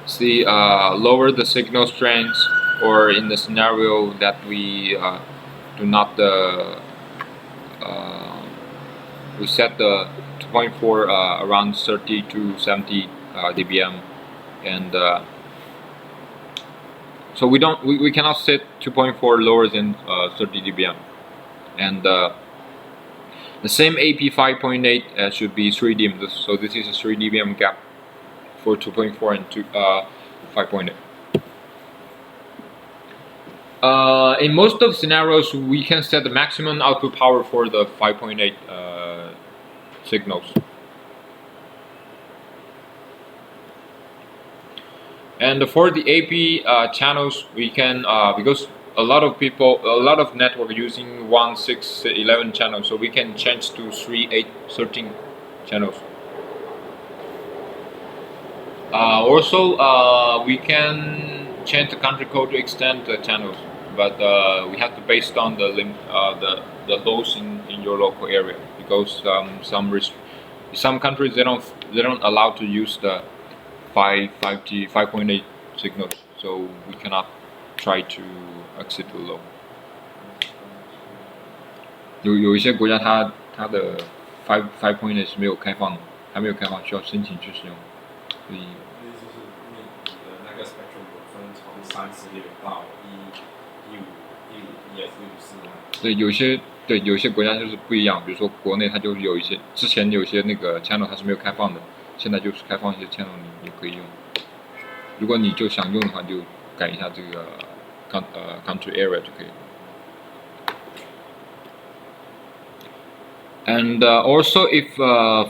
See, lower the signal strength, or in the scenario that we do not we set the 2.4 around 30 to 70 dBm, and so we cannot set 2.4 lower than 30 dBm, and the same AP 5.8 should be 3 dBm. So this is a 3 dBm gap for 2.4 and 5.8. In most of the scenarios, we can set the maximum output power for the 5.8 signals. And for the AP channels, we can because a lot of network using 1, 6, 11 channels, so we can change to 3, 8, 13 channels. Also, we can change the country code to extend the channels, but we have to based on the laws in your local area, because some countries they don't allow to use the 5G 5.8 signals, so we cannot try to exit the law. 有一些国家它的 5.8 是没有开放的，还没有开放，需要申请去使用，所以。就是你的那个 spectrum 有分从36到115、154吗？对，有些国家就是不一样，比如说国内它就有一些之前有一些那个 channel 它是没有开放的，现在就是开放一些 channel 你可以用。如果你就想用的话，就改一下这个country area 就可以了。And also, if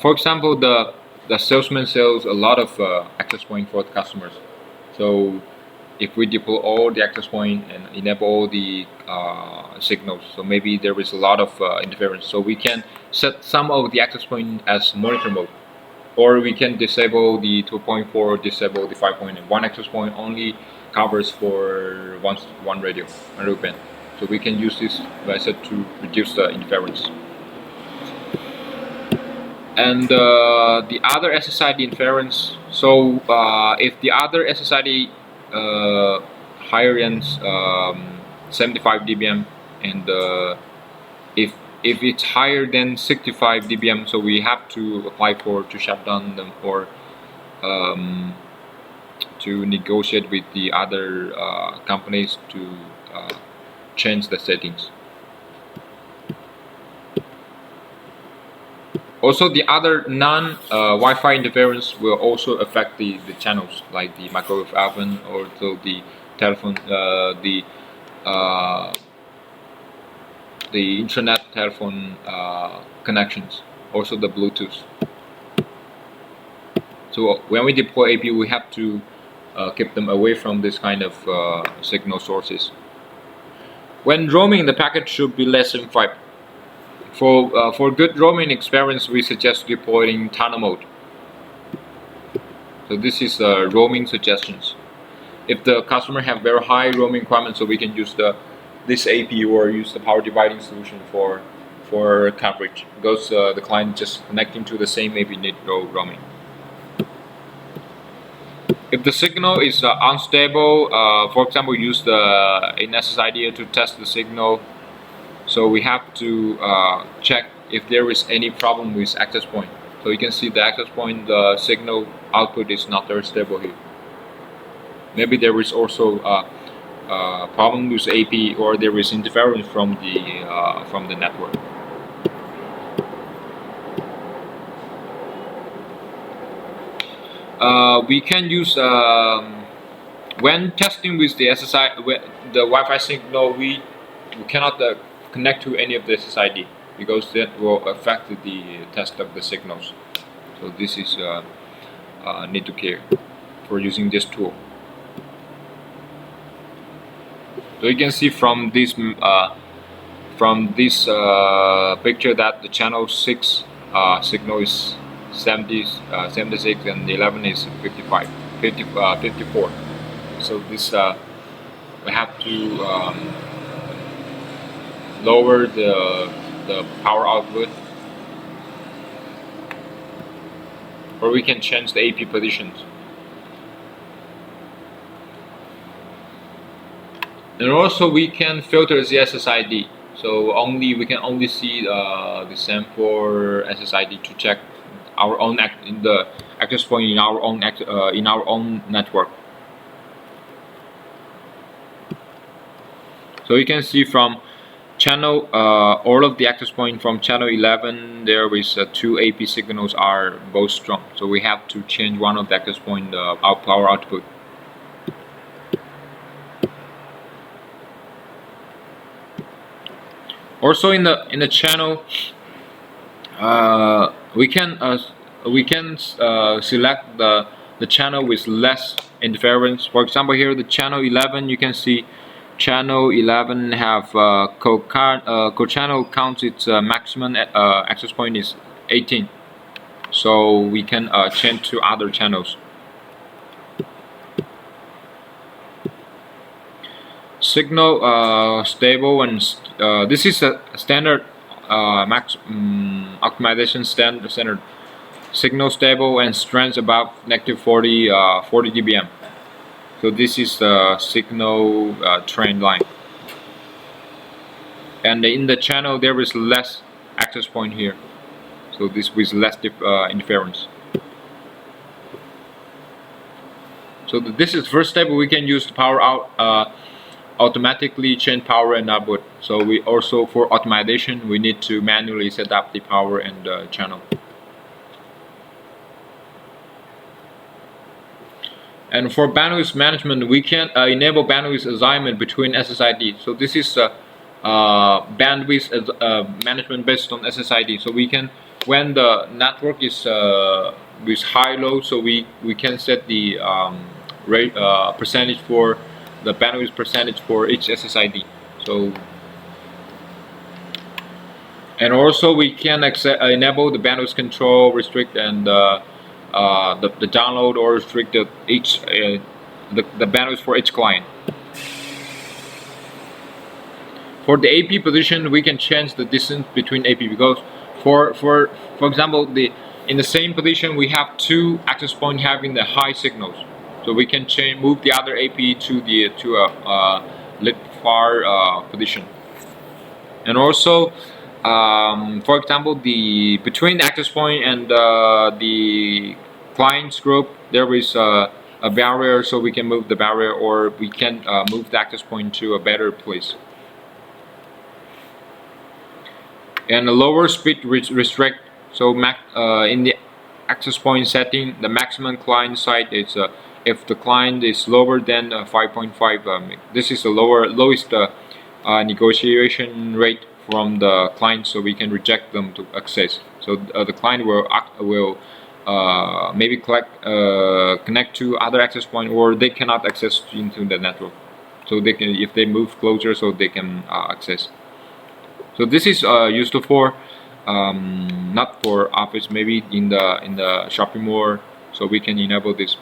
for example the salesman sells a lot of access point for the customers, so if we deploy all the access point and enable all the signals, so maybe there is a lot of interference. So we can set some of the access point as monitor mode, or we can disable the 2.4, disable the 5.1. One access point only covers for one radio band. So we can use this method to reduce the interference. And the other SSID interference. So if the other SSID higher ends 75 dBm, and if it's higher than 65 dBm, so we have to apply to shut down them, or to negotiate with the other companies to change the settings. Also, the other non-Wi-Fi interference will also affect the channels, like the microwave oven, or the telephone, the internet telephone connections, also the Bluetooth. So when we deploy AP, we have to keep them away from this kind of signal sources. When roaming, the packet should be less than 5. For good roaming experience, we suggest deploying tunnel mode. So this is roaming suggestions. If the customer have very high roaming requirements, so we can use this AP or use the power dividing solution for coverage, because the client just connecting to the same AP need no roaming. If the signal is unstable, for example, use the SSID to test the signal. So we have to check if there is any problem with access point. So you can see the access point, the signal output is not very stable here. Maybe there is also a problem with AP, or there is interference from the network. We can use when testing with the SSI, the Wi-Fi signal, we cannot connect to any of the SSID, because that will affect the test of the signals. So this is need to care for using this tool. So you can see from this picture that the channel 6 signal is 76, and 11 is 54. So this we have to lower the power output, or we can change the AP positions. And also we can filter the SSID, so we can only see the SAM4 SSID to check our own the access point in our own network. So you can see from channel all of the access point from channel 11, there is 2 AP signals are both strong, so we have to change one of the access point our power output. Also in the channel, we can select the the channel with less interference. For example, here the channel 11, you can see channel 11 have co-channel counts its maximum access point is 18, so we can change to other channels. Signal stable, and this is a standard optimization standard. Signal stable and strength above -40 40 dBm. So this is the signal trend line, and in the channel there is less access point here, so this with less interference. So this is first step. We can use the power out automatically change power and output. So we also, for optimization, we need to manually set up the power and channel. And for bandwidth management, we can enable bandwidth assignment between SSID. So this is bandwidth management based on SSID. So we can, when the network is with high load, so we can set the rate percentage for the bandwidth percentage for each SSID. So, and also we can enable the bandwidth control, restrict, and the download or restrict the bandwidth for each client. For the AP position, we can change the distance between AP, because for example, in the same position we have two access points having the high signals. So we can move the other AP to a little far position. And also, for example, between the access point and the client's group, there is a barrier, so we can move the barrier, or we can move the access point to a better place. And the lower speed restrict. So in the access point setting, the maximum client side is if the client is lower than 5.5, this is the lowest negotiation rate from the client, so we can reject them to access. So the client will maybe connect to other access point, or they cannot access into the network. So they can, if they move closer, so they can access. So this is useful for not for office, maybe in the shopping mall. So we can enable this.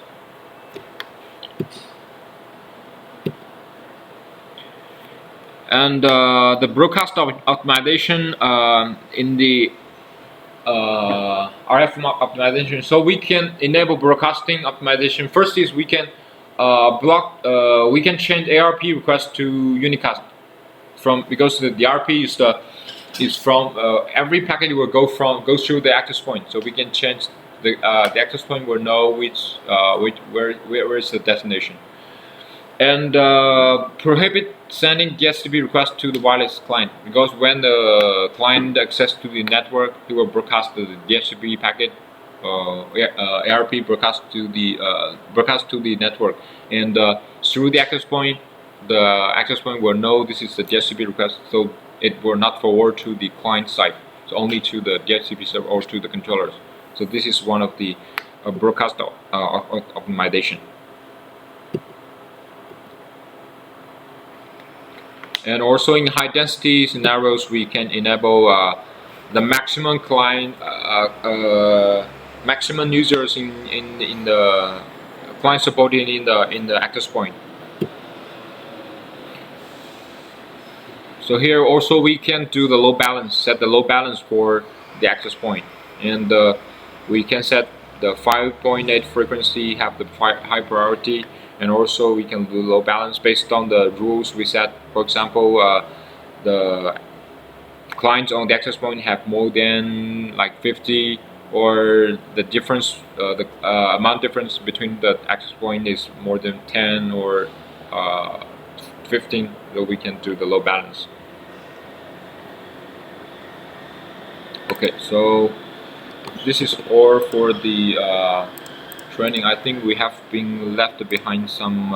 And the broadcast optimization in the RF optimization, so we can enable broadcasting optimization. First is we can we can change ARP request to unicast, because the RP is from every packet will goes through the access point, so we can change the access point will know where is the destination. And prohibit sending DHCP request to the wireless client, because when the client access to the network, he will broadcast the DHCP packet, ARP broadcast to the network, and through the access point will know this is the DHCP request, so it will not forward to the client side, so only to the DHCP server or to the controllers. So this is one of the broadcast optimization. And also in high density scenarios, we can enable the maximum client, maximum users in the client supported in the access point. So here also we can do the load balance, set the load balance for the access point, and we can set the 5.8 frequency have the high priority. And also we can do load balance based on the rules we set. For example, the clients on the access point have more than like 50, or the difference, the amount difference between the access point is more than 10 or 15, so we can do the load balance. Okay, so this is all for the training. I think we have been left behind some